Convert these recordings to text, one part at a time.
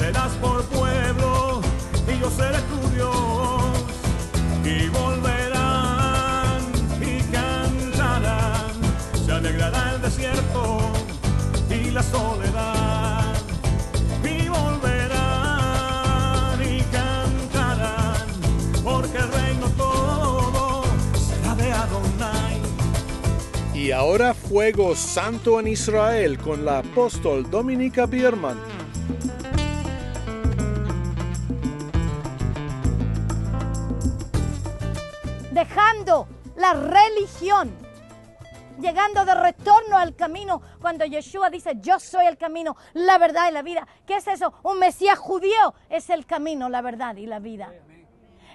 serás por pueblo y yo seré tu Dios. Y volverán y cantarán, se alegrará el desierto y la soledad. Y volverán y cantarán, porque el reino todo será de Adonai. Y ahora Fuego Santo en Israel con la apóstol Dominica Bierman. Dejando la religión, llegando de retorno al camino, cuando Yeshua dice, yo soy el camino, la verdad y la vida. ¿Qué es eso? Un Mesías judío es el camino, la verdad y la vida.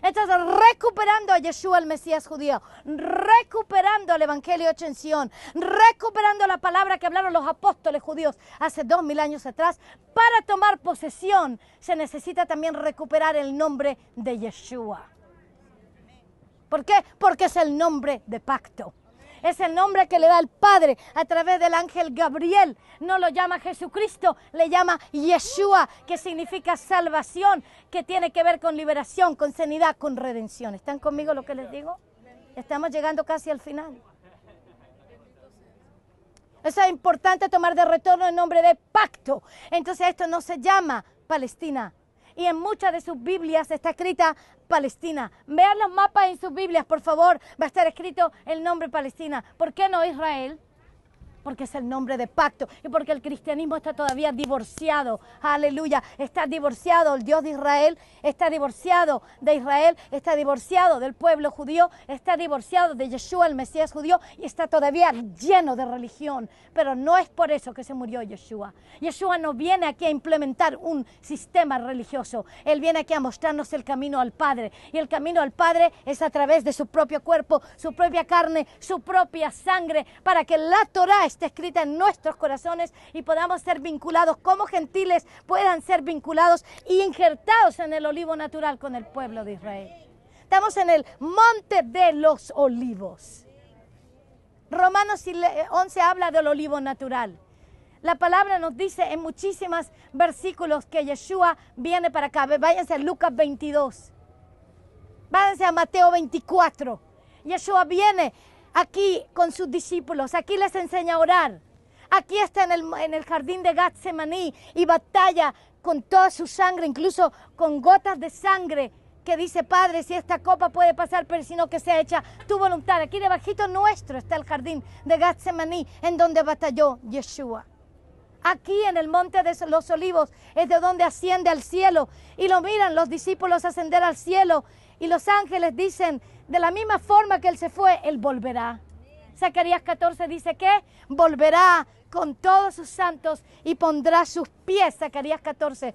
Entonces, recuperando a Yeshua, el Mesías judío, recuperando el Evangelio hecho en Sion, recuperando la palabra que hablaron los apóstoles judíos hace 2000 años atrás, para tomar posesión se necesita también recuperar el nombre de Yeshua. ¿Por qué? Porque es el nombre de pacto. Es el nombre que le da el Padre a través del ángel Gabriel. No lo llama Jesucristo, le llama Yeshua, que significa salvación, que tiene que ver con liberación, con sanidad, con redención. ¿Están conmigo lo que les digo? Estamos llegando casi al final. Eso es importante tomar de retorno el nombre de pacto. Entonces esto no se llama Palestina. Y en muchas de sus Biblias está escrita Palestina. Vean los mapas en sus Biblias, por favor. Va a estar escrito el nombre Palestina. ¿Por qué no Israel? Porque es el nombre de pacto y porque el cristianismo está todavía divorciado. Aleluya. Está divorciado el Dios de Israel, está divorciado de Israel, está divorciado del pueblo judío, está divorciado de Yeshua, el Mesías judío, y está todavía lleno de religión. Pero no es por eso que se murió Yeshua. Yeshua no viene aquí a implementar un sistema religioso. Él viene aquí a mostrarnos el camino al Padre. Y el camino al Padre es a través de su propio cuerpo, su propia carne, su propia sangre, para que la Torá esté escrita en nuestros corazones y podamos ser vinculados como gentiles, puedan ser vinculados y injertados en el olivo natural con el pueblo de Israel. Estamos en el monte de los olivos. Romanos 11 habla del olivo natural. La palabra nos dice en muchísimos versículos que Yeshua viene para acá. Váyanse a Lucas 22. Váyanse a Mateo 24. Yeshua viene aquí con sus discípulos, aquí les enseña a orar. Aquí está en el jardín de Getsemaní y batalla con toda su sangre, incluso con gotas de sangre, que dice, Padre, si esta copa puede pasar, pero si no, que sea hecha tu voluntad. Aquí debajito nuestro está el jardín de Getsemaní, en donde batalló Yeshua. Aquí en el monte de los olivos es de donde asciende al cielo y lo miran los discípulos ascender al cielo y los ángeles dicen, de la misma forma que Él se fue, Él volverá. Zacarías 14 dice que volverá con todos sus santos y pondrá sus pies, Zacarías 14,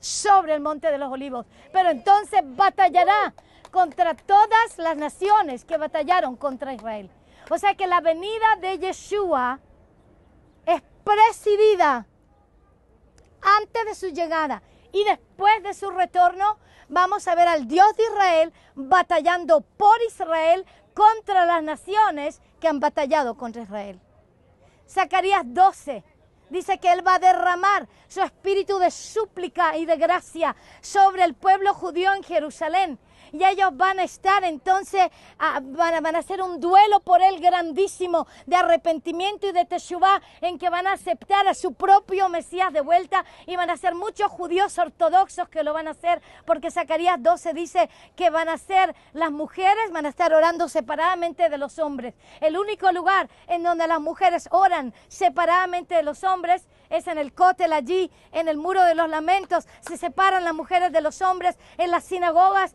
sobre el monte de los olivos. Pero entonces batallará contra todas las naciones que batallaron contra Israel. O sea que la venida de Yeshua es presidida antes de su llegada y después de su retorno. Vamos a ver al Dios de Israel batallando por Israel contra las naciones que han batallado contra Israel. Zacarías 12 dice que Él va a derramar su espíritu de súplica y de gracia sobre el pueblo judío en Jerusalén. Y ellos van a estar entonces, van a hacer un duelo por Él grandísimo de arrepentimiento y de teshuvá, en que van a aceptar a su propio Mesías de vuelta y van a ser muchos judíos ortodoxos que lo van a hacer, porque Zacarías 12 dice que van a ser las mujeres, van a estar orando separadamente de los hombres. El único lugar en donde las mujeres oran separadamente de los hombres es en el cótel, allí en el muro de los lamentos. Se separan las mujeres de los hombres. En las sinagogas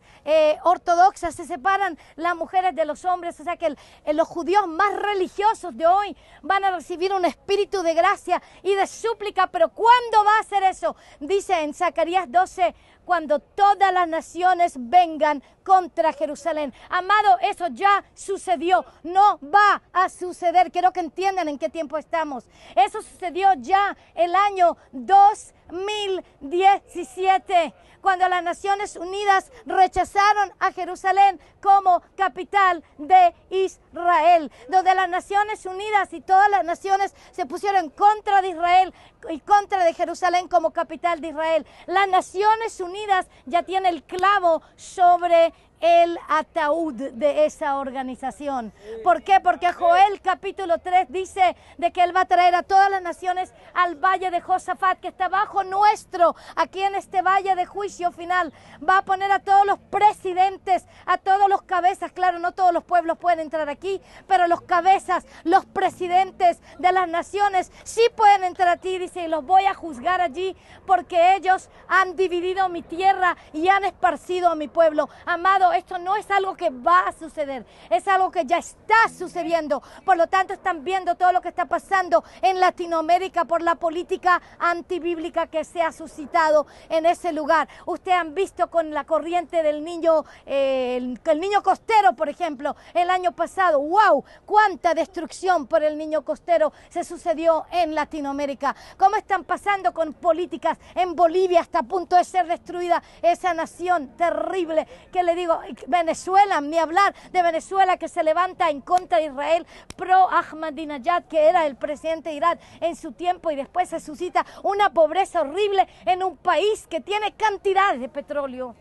ortodoxas se separan las mujeres de los hombres. O sea que los judíos más religiosos de hoy van a recibir un espíritu de gracia y de súplica. Pero ¿cuándo va a ser eso? Dice en Zacarías 12, cuando todas las naciones vengan contra Jerusalén. Amado, eso ya sucedió, no va a suceder. Quiero que entiendan en qué tiempo estamos. Eso sucedió ya el año 2017, cuando las Naciones Unidas rechazaron a Jerusalén como capital de Israel, donde las Naciones Unidas y todas las naciones se pusieron en contra de Israel y contra de Jerusalén como capital de Israel. Las Naciones Unidas ya tiene el clavo sobre el ataúd de esa organización. ¿Por qué? Porque Joel capítulo 3 dice de que Él va a traer a todas las naciones al valle de Josafat, que está bajo nuestro, aquí en este valle de juicio final. Va a poner a todos los presidentes, a todos los cabezas. Claro, no todos los pueblos pueden entrar aquí, pero los cabezas, los presidentes de las naciones sí pueden entrar aquí, dice, y los voy a juzgar allí porque ellos han dividido mi tierra y han esparcido a mi pueblo. Amado, esto no es algo que va a suceder, es algo que ya está sucediendo. Por lo tanto, están viendo todo lo que está pasando en Latinoamérica por la política antibíblica que se ha suscitado en ese lugar. Ustedes han visto con la corriente del niño, el niño costero, por ejemplo, el año pasado. ¡Wow! ¡Cuánta destrucción por el niño costero se sucedió en Latinoamérica! ¿Cómo están pasando con políticas en Bolivia hasta a punto de ser destruida esa nación terrible? Que le digo, Venezuela, ni hablar de Venezuela, que se levanta en contra de Israel, pro Ahmadinejad, que era el presidente de Irán en su tiempo, y después se suscita una pobreza horrible en un país que tiene cantidades de petróleo.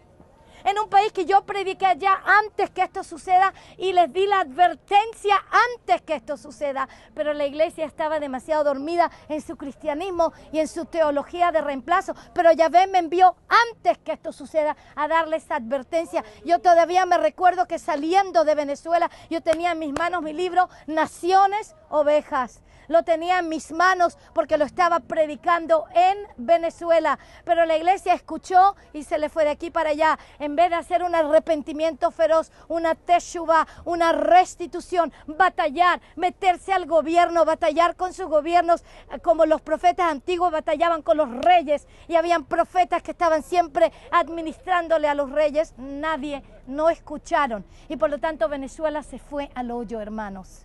En un país que yo prediqué allá antes que esto suceda y les di la advertencia antes que esto suceda, pero la iglesia estaba demasiado dormida en su cristianismo y en su teología de reemplazo. Pero Yahvé me envió antes que esto suceda a darles advertencia. Yo todavía me recuerdo que saliendo de Venezuela yo tenía en mis manos mi libro Naciones, Ovejas. Lo tenía en mis manos porque lo estaba predicando en Venezuela. Pero la iglesia escuchó y se le fue de aquí para allá. En vez de hacer un arrepentimiento feroz, una teshuva, una restitución, batallar, meterse al gobierno, batallar con sus gobiernos, como los profetas antiguos batallaban con los reyes. Y habían profetas que estaban siempre administrándole a los reyes. Nadie, no escucharon. Y por lo tanto Venezuela se fue al hoyo, hermanos.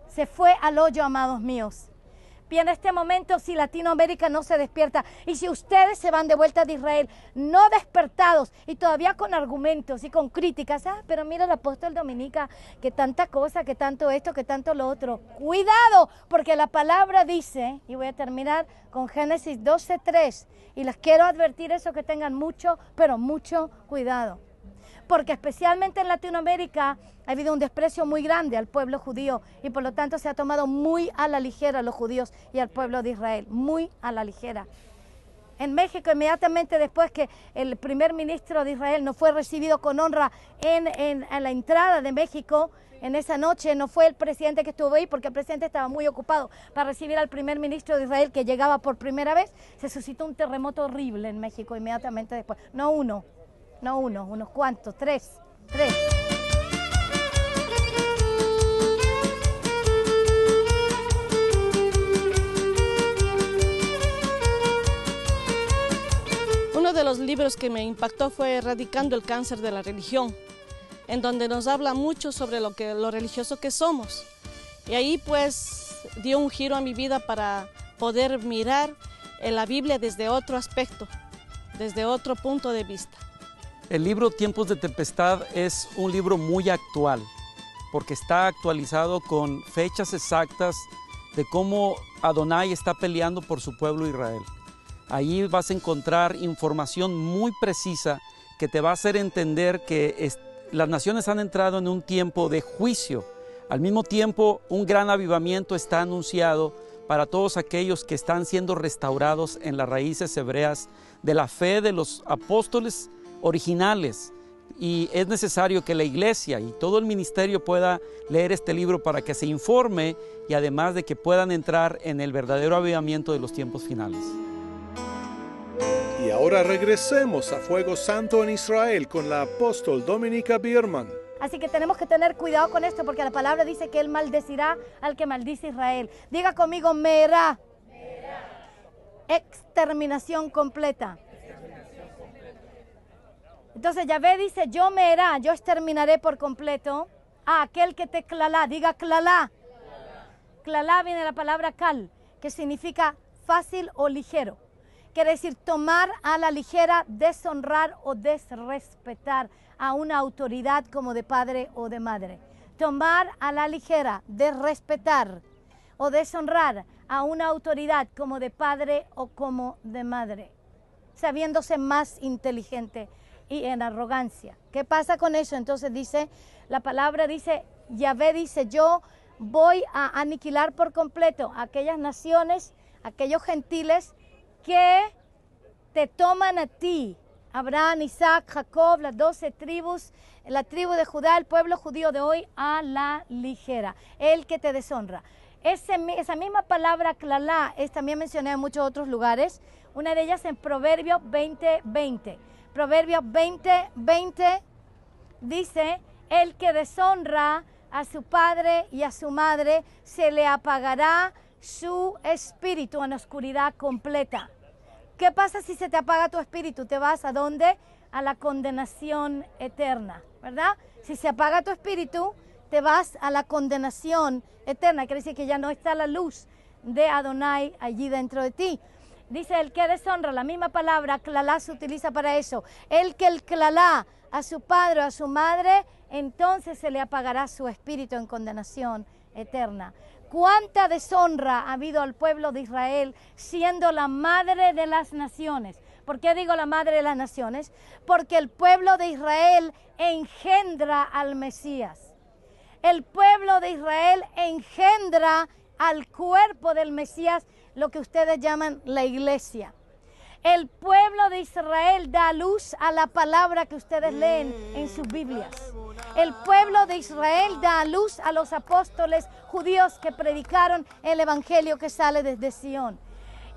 Se fue al hoyo, amados míos. Y en este momento, si Latinoamérica no se despierta, y si ustedes se van de vuelta de Israel, no despertados, y todavía con argumentos y con críticas, pero mira el apóstol Dominica, que tanta cosa, que tanto esto, que tanto lo otro. Cuidado, porque la palabra dice, y voy a terminar con Génesis 12:3, y les quiero advertir eso, que tengan mucho, pero mucho cuidado. Porque especialmente en Latinoamérica ha habido un desprecio muy grande al pueblo judío y por lo tanto se ha tomado muy a la ligera a los judíos y al pueblo de Israel, muy a la ligera. En México, inmediatamente después que el primer ministro de Israel no fue recibido con honra en la entrada de México, en esa noche no fue el presidente que estuvo ahí, porque el presidente estaba muy ocupado para recibir al primer ministro de Israel que llegaba por primera vez. Se suscitó un terremoto horrible en México inmediatamente después, no uno, unos cuantos, tres. Uno de los libros que me impactó fue Erradicando el cáncer de la religión, en donde nos habla mucho sobre lo religioso que somos. Y ahí pues dio un giro a mi vida para poder mirar en la Biblia desde otro aspecto, desde otro punto de vista. El libro Tiempos de Tempestad es un libro muy actual, porque está actualizado con fechas exactas de cómo Adonai está peleando por su pueblo Israel. Ahí vas a encontrar información muy precisa que te va a hacer entender que las naciones han entrado en un tiempo de juicio. Al mismo tiempo, un gran avivamiento está anunciado para todos aquellos que están siendo restaurados en las raíces hebreas de la fe de los apóstoles originales, y es necesario que la iglesia y todo el ministerio pueda leer este libro para que se informe y además de que puedan entrar en el verdadero avivamiento de los tiempos finales. Y ahora regresemos a Fuego Santo en Israel con la apóstol Dominica Biermann. Así que tenemos que tener cuidado con esto, porque la palabra dice que Él maldecirá al que maldice Israel. Diga conmigo, meerá. Exterminación completa. Entonces Yahvé dice, yo meerá, yo exterminaré por completo a aquel que te clalá. Diga clalá. Clalá viene de la palabra cal, que significa fácil o ligero. Quiere decir tomar a la ligera, deshonrar o desrespetar a una autoridad como de padre o de madre. Tomar a la ligera, desrespetar o deshonrar a una autoridad como de padre o como de madre, sabiéndose más inteligente y en arrogancia. ¿Qué pasa con eso? Entonces dice, la palabra dice, Yahvé dice, yo voy a aniquilar por completo a aquellas naciones, aquellos gentiles que te toman a ti, Abraham, Isaac, Jacob, las 12 tribus, la tribu de Judá, el pueblo judío de hoy, a la ligera, el que te deshonra. Esa misma palabra, clalá, es también mencionada en muchos otros lugares, una de ellas en Proverbios 20:20. Proverbios 20:20 dice, el que deshonra a su padre y a su madre, se le apagará su espíritu en oscuridad completa. ¿Qué pasa si se te apaga tu espíritu? ¿Te vas a dónde? A la condenación eterna, ¿verdad? Si se apaga tu espíritu, te vas a la condenación eterna. Quiere decir que ya no está la luz de Adonai allí dentro de ti. Dice el que deshonra, la misma palabra, clalá, se utiliza para eso. El clalá a su padre o a su madre, entonces se le apagará su espíritu en condenación eterna. ¿Cuánta deshonra ha habido al pueblo de Israel siendo la madre de las naciones? ¿Por qué digo la madre de las naciones? Porque el pueblo de Israel engendra al Mesías. El pueblo de Israel engendra al cuerpo del Mesías, lo que ustedes llaman la iglesia. El pueblo de Israel da luz a la palabra que ustedes leen en sus Biblias. El pueblo de Israel da luz a los apóstoles judíos que predicaron el evangelio que sale desde Sion.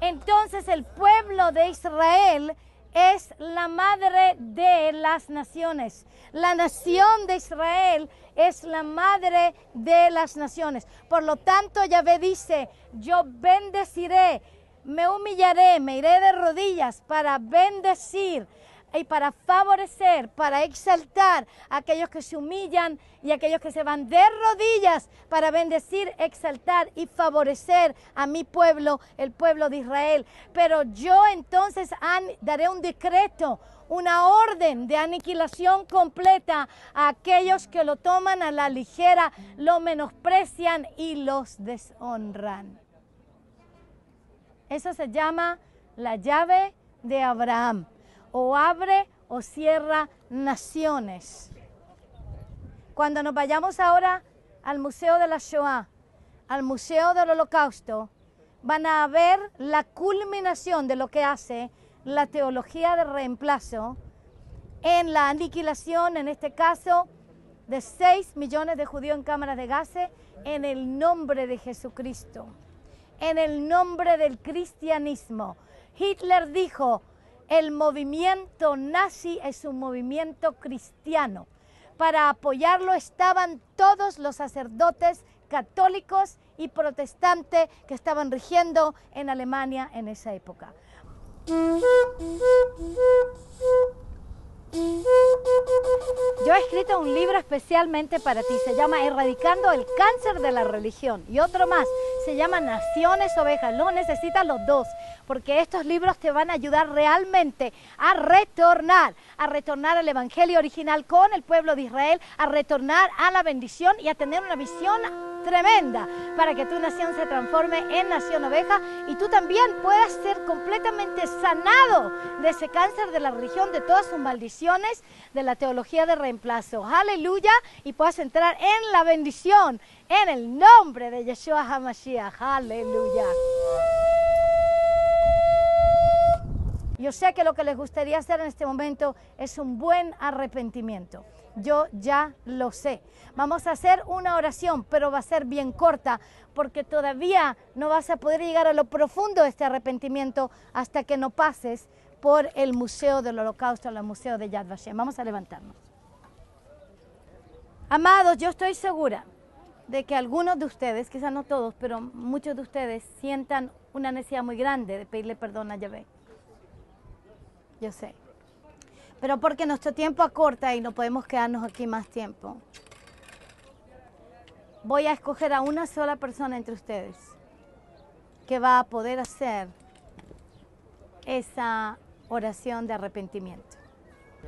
Entonces el pueblo de Israel es la madre de las naciones. La nación de Israel es la madre de las naciones. Por lo tanto, Yahvé dice, yo bendeciré, me humillaré, me iré de rodillas para bendecir y para favorecer, para exaltar a aquellos que se humillan y a aquellos que se van de rodillas para bendecir, exaltar y favorecer a mi pueblo, el pueblo de Israel. Pero yo entonces daré un decreto, una orden de aniquilación completa a aquellos que lo toman a la ligera, lo menosprecian y los deshonran. Eso se llama la llave de Abraham. O abre o cierra naciones. Cuando nos vayamos ahora al Museo de la Shoah, al Museo del Holocausto, van a ver la culminación de lo que hace la teología de reemplazo en la aniquilación, en este caso, de 6 millones de judíos en cámaras de gas, en el nombre de Jesucristo, en el nombre del cristianismo. Hitler dijo, el movimiento nazi es un movimiento cristiano. Para apoyarlo estaban todos los sacerdotes católicos y protestantes que estaban rigiendo en Alemania en esa época. Yo he escrito un libro especialmente para ti, se llama Erradicando el cáncer de la religión, y otro más, se llama Naciones Ovejas. Lo necesitas los dos, porque estos libros te van a ayudar realmente a retornar al evangelio original con el pueblo de Israel, a retornar a la bendición y a tener una visión tremenda para que tu nación se transforme en nación oveja y tú también puedas ser completamente sanado de ese cáncer de la religión, de todas sus maldiciones, de la teología de reemplazo. Aleluya, y puedas entrar en la bendición en el nombre de Yeshua HaMashiach. Aleluya. Yo sé que lo que les gustaría hacer en este momento es un buen arrepentimiento. Yo ya lo sé. Vamos a hacer una oración, pero va a ser bien corta, porque todavía no vas a poder llegar a lo profundo de este arrepentimiento hasta que no pases por el Museo del Holocausto, el Museo de Yad Vashem. Vamos a levantarnos. Amados, yo estoy segura de que algunos de ustedes, quizás no todos, pero muchos de ustedes sientan una necesidad muy grande de pedirle perdón a Yahvé. Yo sé. Pero porque nuestro tiempo acorta y no podemos quedarnos aquí más tiempo, voy a escoger a una sola persona entre ustedes que va a poder hacer esa oración de arrepentimiento.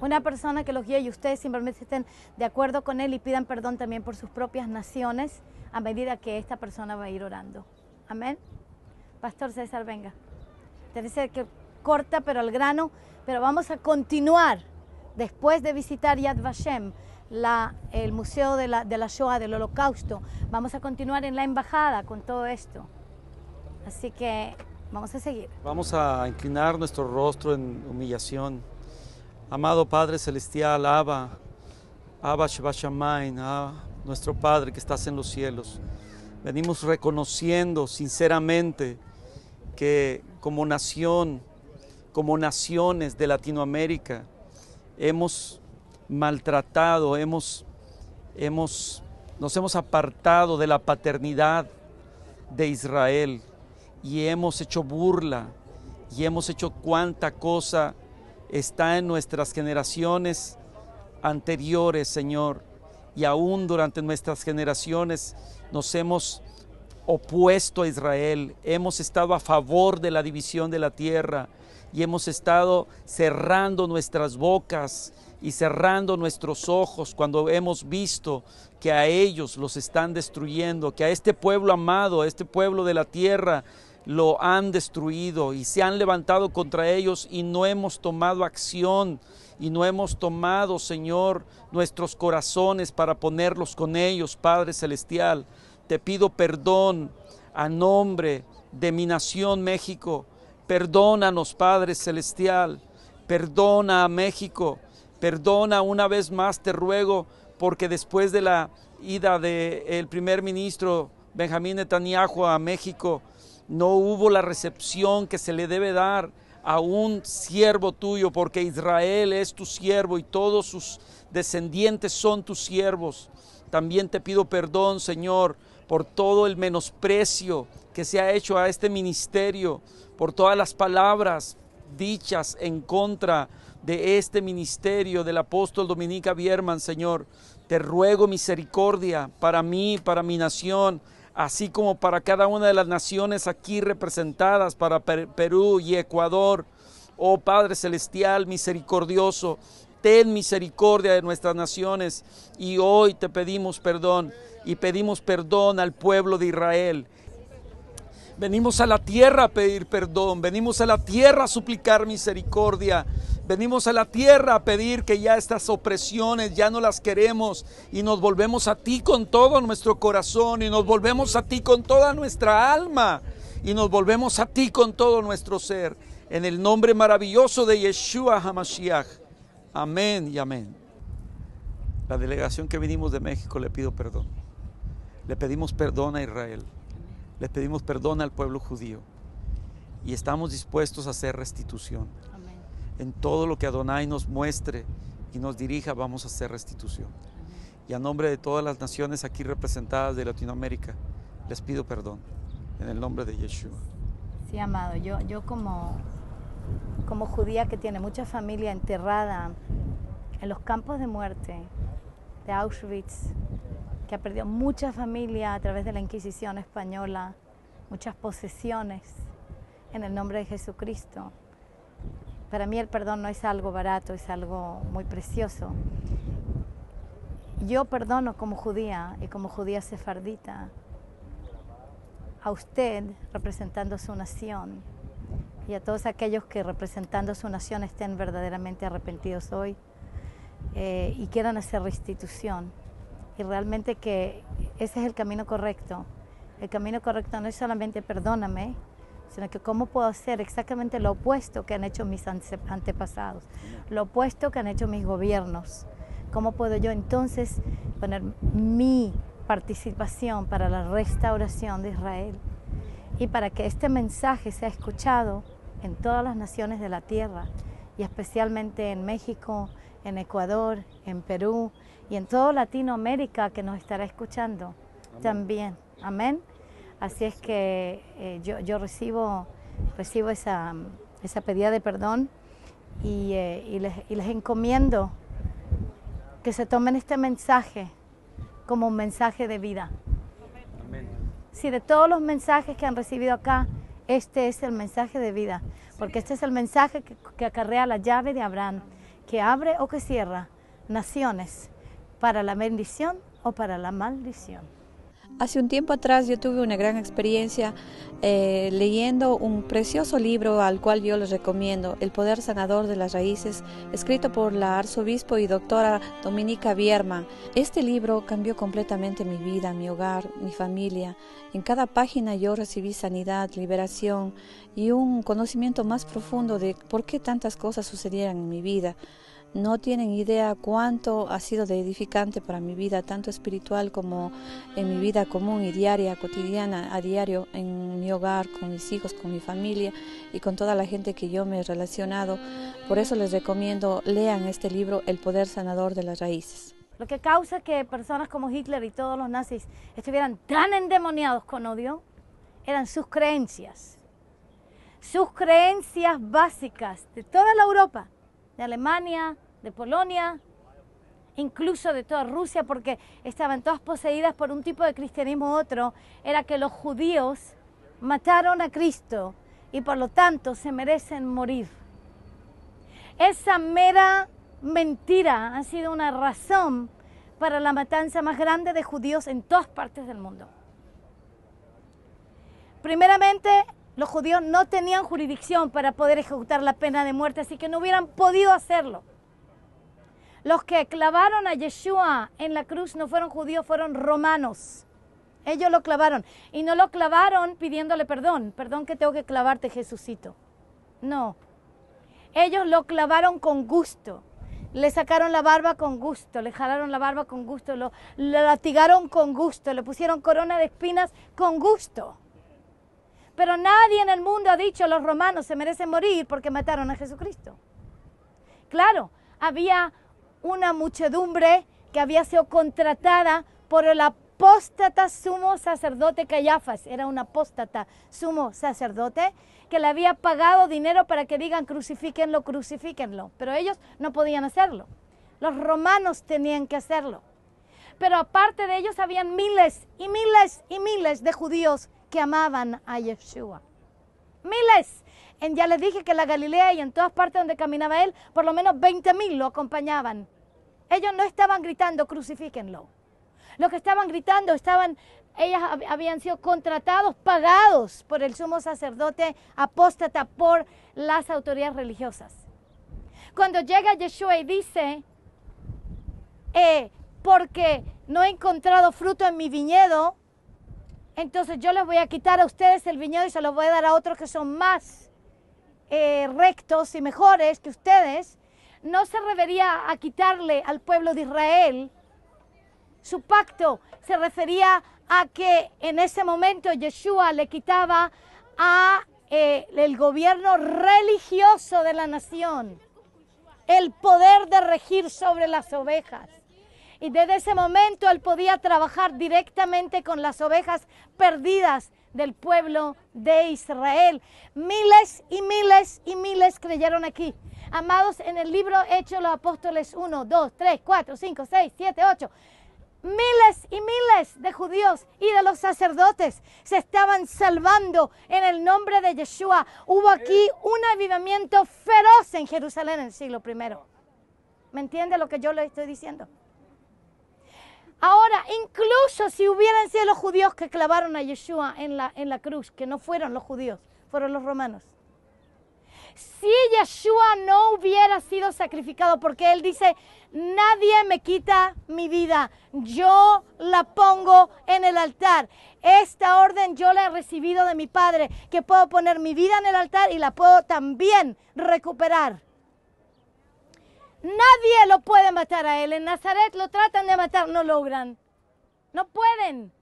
Una persona que los guíe y ustedes simplemente estén de acuerdo con él y pidan perdón también por sus propias naciones a medida que esta persona va a ir orando. Amén. Pastor César, venga. Debe ser que corta pero al grano, pero vamos a continuar después de visitar Yad Vashem, el Museo de la Shoah, del Holocausto. Vamos a continuar en la embajada con todo esto. Así que vamos a seguir. Vamos a inclinar nuestro rostro en humillación. Amado Padre Celestial, Abba Sheba Shamayim, nuestro Padre que estás en los cielos. Venimos reconociendo sinceramente que como nación, como naciones de Latinoamérica, hemos maltratado, nos hemos apartado de la paternidad de Israel y hemos hecho burla y hemos hecho cuanta cosa está en nuestras generaciones anteriores, Señor, y aún durante nuestras generaciones nos hemos opuesto a Israel, hemos estado a favor de la división de la tierra y hemos estado cerrando nuestras bocas y cerrando nuestros ojos cuando hemos visto que a ellos los están destruyendo, que a este pueblo amado, a este pueblo de la tierra, lo han destruido y se han levantado contra ellos y no hemos tomado acción y no hemos tomado, Señor, nuestros corazones para ponerlos con ellos, Padre Celestial. Te pido perdón a nombre de mi nación México. Perdónanos, Padre Celestial. Perdona a México. Perdona una vez más, te ruego, porque después de la ida del primer ministro Benjamín Netanyahu a México, no hubo la recepción que se le debe dar a un siervo tuyo, porque Israel es tu siervo y todos sus descendientes son tus siervos. También te pido perdón, Señor, por todo el menosprecio que se ha hecho a este ministerio, por todas las palabras dichas en contra de este ministerio del apóstol Dominica Bierman, Señor. Te ruego misericordia para mí, para mi nación, así como para cada una de las naciones aquí representadas, para Perú y Ecuador. Oh Padre Celestial, misericordioso, ten misericordia de nuestras naciones y hoy te pedimos perdón y pedimos perdón al pueblo de Israel. Venimos a la tierra a pedir perdón, venimos a la tierra a suplicar misericordia, venimos a la tierra a pedir que ya estas opresiones ya no las queremos y nos volvemos a ti con todo nuestro corazón y nos volvemos a ti con toda nuestra alma y nos volvemos a ti con todo nuestro ser. En el nombre maravilloso de Yeshua HaMashiach. Amén y amén. La delegación que vinimos de México le pido perdón. Le pedimos perdón a Israel. Le pedimos perdón al pueblo judío y estamos dispuestos a hacer restitución. Amén. En todo lo que Adonai nos muestre y nos dirija, vamos a hacer restitución. Amén. Y a nombre de todas las naciones aquí representadas de Latinoamérica, les pido perdón, en el nombre de Yeshua. Sí, amado, yo como judía que tiene mucha familia enterrada en los campos de muerte de Auschwitz, que ha perdido mucha familia a través de la Inquisición española, muchas posesiones, en el nombre de Jesucristo. Para mí el perdón no es algo barato, es algo muy precioso. Yo perdono como judía y como judía sefardita a usted representando su nación y a todos aquellos que representando su nación estén verdaderamente arrepentidos hoy y quieran hacer restitución. Y realmente que ese es el camino correcto. El camino correcto no es solamente perdóname, sino que cómo puedo hacer exactamente lo opuesto que han hecho mis antepasados, lo opuesto que han hecho mis gobiernos. ¿Cómo puedo yo entonces poner mi participación para la restauración de Israel y para que este mensaje sea escuchado en todas las naciones de la tierra y especialmente en México, en Ecuador, en Perú y en toda Latinoamérica que nos estará escuchando? Amén. También? Amén. Así es que yo recibo esa pedida de perdón y les encomiendo que se tomen este mensaje como un mensaje de vida. Amén. Si de todos los mensajes que han recibido acá, este es el mensaje de vida, porque este es el mensaje que acarrea la llave de Abraham, que abre o que cierra naciones para la bendición o para la maldición. Hace un tiempo atrás yo tuve una gran experiencia leyendo un precioso libro al cual yo les recomiendo, El Poder Sanador de las Raíces, escrito por la arzobispo y doctora Dominica Biermann. Este libro cambió completamente mi vida, mi hogar, mi familia. En cada página yo recibí sanidad, liberación y un conocimiento más profundo de por qué tantas cosas sucedieran en mi vida. No tienen idea cuánto ha sido de edificante para mi vida, tanto espiritual como en mi vida común y diaria, cotidiana, a diario, en mi hogar, con mis hijos, con mi familia y con toda la gente que yo me he relacionado. Por eso les recomiendo, lean este libro, El Poder Sanador de las Raíces. Lo que causa que personas como Hitler y todos los nazis estuvieran tan endemoniados con odio eran sus creencias básicas de toda la Europa, de Alemania, de Polonia, incluso de toda Rusia, porque estaban todas poseídas por un tipo de cristianismo u otro, era que los judíos mataron a Cristo y por lo tanto se merecen morir. Esa mera mentira ha sido una razón para la matanza más grande de judíos en todas partes del mundo. Primeramente, los judíos no tenían jurisdicción para poder ejecutar la pena de muerte, así que no hubieran podido hacerlo. Los que clavaron a Yeshua en la cruz no fueron judíos, fueron romanos. Ellos lo clavaron. Y no lo clavaron pidiéndole perdón. Perdón que tengo que clavarte, Jesucito. No. Ellos lo clavaron con gusto. Le sacaron la barba con gusto, le jalaron la barba con gusto, lo latigaron con gusto, le pusieron corona de espinas con gusto. Pero nadie en el mundo ha dicho los romanos se merecen morir porque mataron a Jesucristo. Claro, había una muchedumbre que había sido contratada por el apóstata sumo sacerdote Caifás. Era un apóstata sumo sacerdote que le había pagado dinero para que digan crucifíquenlo, crucifíquenlo. Pero ellos no podían hacerlo. Los romanos tenían que hacerlo. Pero aparte de ellos habían miles y miles y miles de judíos que amaban a Yeshua. Miles. Ya les dije que en la Galilea y en todas partes donde caminaba él, por lo menos 20,000 lo acompañaban. Ellos no estaban gritando, crucifíquenlo. Los que estaban gritando, ellas habían sido contratados, pagados por el sumo sacerdote apóstata, por las autoridades religiosas. Cuando llega Yeshua y dice, porque no he encontrado fruto en mi viñedo, entonces yo les voy a quitar a ustedes el viñedo y se los voy a dar a otros que son más rectos y mejores que ustedes, no se refería a quitarle al pueblo de Israel su pacto, se refería a que en ese momento Yeshua le quitaba a el gobierno religioso de la nación, el poder de regir sobre las ovejas. Y desde ese momento él podía trabajar directamente con las ovejas perdidas del pueblo de Israel. Miles y miles y miles creyeron aquí. Amados, en el libro Hechos de los Apóstoles 1, 2, 3, 4, 5, 6, 7, 8, miles y miles de judíos y de los sacerdotes se estaban salvando en el nombre de Yeshua. Hubo aquí un avivamiento feroz en Jerusalén en el siglo I. ¿Me entiende lo que yo le estoy diciendo? Ahora, incluso si hubieran sido los judíos que clavaron a Yeshua en la cruz, que no fueron los judíos, fueron los romanos. Si Yeshua no hubiera sido sacrificado, porque él dice, nadie me quita mi vida, yo la pongo en el altar. Esta orden yo la he recibido de mi Padre, que puedo poner mi vida en el altar y la puedo también recuperar. Nadie lo puede matar a él. En Nazaret lo tratan de matar, no logran. No pueden.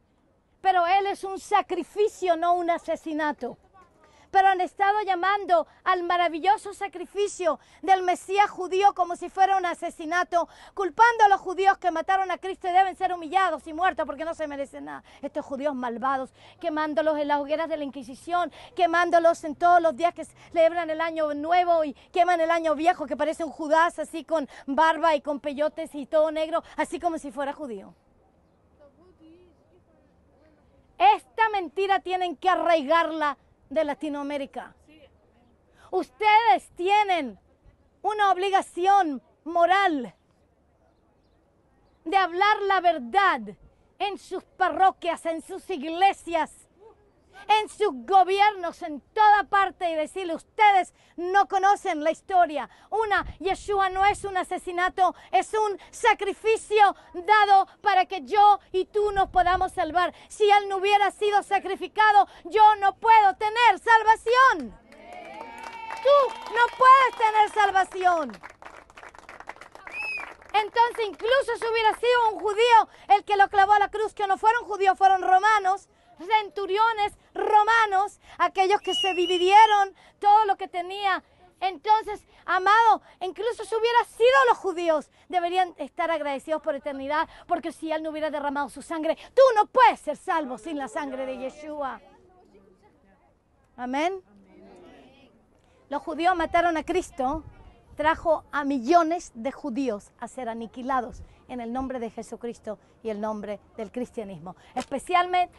Pero él es un sacrificio, no un asesinato. Pero han estado llamando al maravilloso sacrificio del Mesías judío como si fuera un asesinato, culpando a los judíos que mataron a Cristo y deben ser humillados y muertos porque no se merecen nada. Estos judíos malvados, quemándolos en las hogueras de la Inquisición, quemándolos en todos los días que celebran el año nuevo y queman el año viejo, que parece un Judas así con barba y con peyotes y todo negro, así como si fuera judío. Esta mentira tienen que arraigarla de Latinoamérica. Ustedes tienen una obligación moral de hablar la verdad en sus parroquias, en sus iglesias, en sus gobiernos, en toda parte, y decirle: ustedes no conocen la historia. Yeshua no es un asesinato, es un sacrificio dado para que yo y tú nos podamos salvar. Si Él no hubiera sido sacrificado, yo no puedo tener salvación. Tú no puedes tener salvación. Entonces, incluso si hubiera sido un judío el que lo clavó a la cruz, que no fueron judíos, fueron romanos, centuriones romanos, aquellos que se dividieron todo lo que tenía. Entonces, amado, incluso si hubiera sido los judíos, deberían estar agradecidos por eternidad, porque si Él no hubiera derramado su sangre, tú no puedes ser salvo sin la sangre de Yeshua. Amén. Los judíos mataron a Cristo, trajo a millones de judíos a ser aniquilados en el nombre de Jesucristo y el nombre del cristianismo, especialmente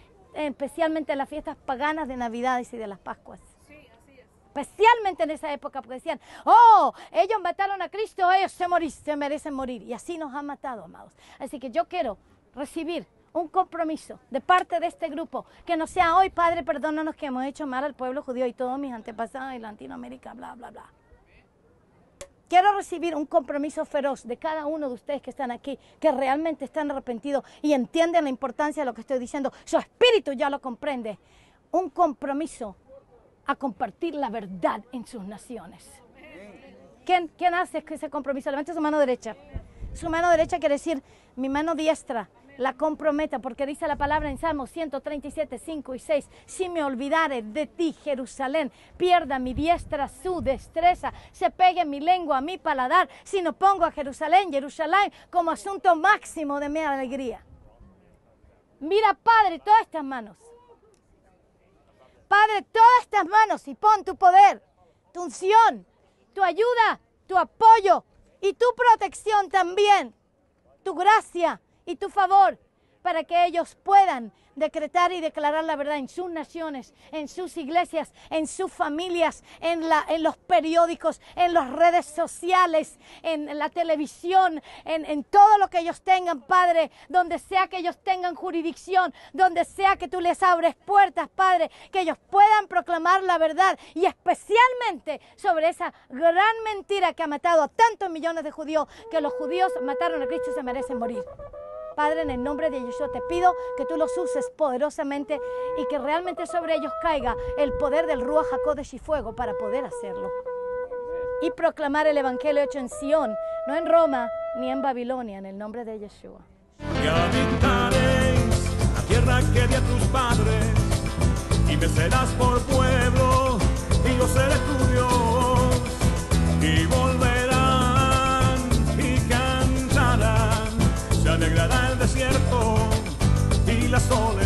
en las fiestas paganas de Navidades y de las Pascuas. Sí, así es. Especialmente en esa época, porque decían: oh, ellos mataron a Cristo, ellos se merecen morir. Y así nos han matado, amados. Así que yo quiero recibir un compromiso de parte de este grupo, que no sea: hoy, Padre, perdónanos que hemos hecho mal al pueblo judío y todos mis antepasados en Latinoamérica, bla, bla, bla. Quiero recibir un compromiso feroz de cada uno de ustedes que están aquí, que realmente están arrepentidos y entienden la importancia de lo que estoy diciendo. Su espíritu ya lo comprende. Un compromiso a compartir la verdad en sus naciones. ¿Quién hace ese compromiso? Levante su mano derecha. Su mano derecha quiere decir: mi mano diestra la comprometa, porque dice la palabra en Salmos 137, 5 y 6: si me olvidare de ti, Jerusalén, pierda mi diestra su destreza, se pegue mi lengua a mi paladar, si no pongo a Jerusalén como asunto máximo de mi alegría. Mira, Padre, todas estas manos. Padre, todas estas manos, y pon tu poder, tu unción, tu ayuda, tu apoyo y tu protección también, tu gracia y tu favor, para que ellos puedan decretar y declarar la verdad en sus naciones, en sus iglesias, en sus familias, en los periódicos, en las redes sociales, en la televisión, en todo lo que ellos tengan, Padre, donde sea que ellos tengan jurisdicción, donde sea que tú les abres puertas, Padre, que ellos puedan proclamar la verdad, y especialmente sobre esa gran mentira que ha matado a tantos millones de judíos, que los judíos mataron a Cristo y se merecen morir. Padre, en el nombre de Yeshua te pido que tú los uses poderosamente y que realmente sobre ellos caiga el poder del Ruach HaKodesh y fuego para poder hacerlo. Y proclamar el Evangelio hecho en Sion, no en Roma ni en Babilonia, en el nombre de Yeshua. Y habitaréis la tierra que di a tus padres, y me serás por pueblo, y yo seré tu Dios, y volverán y cantarán. Se alegrará el desierto y la soledad.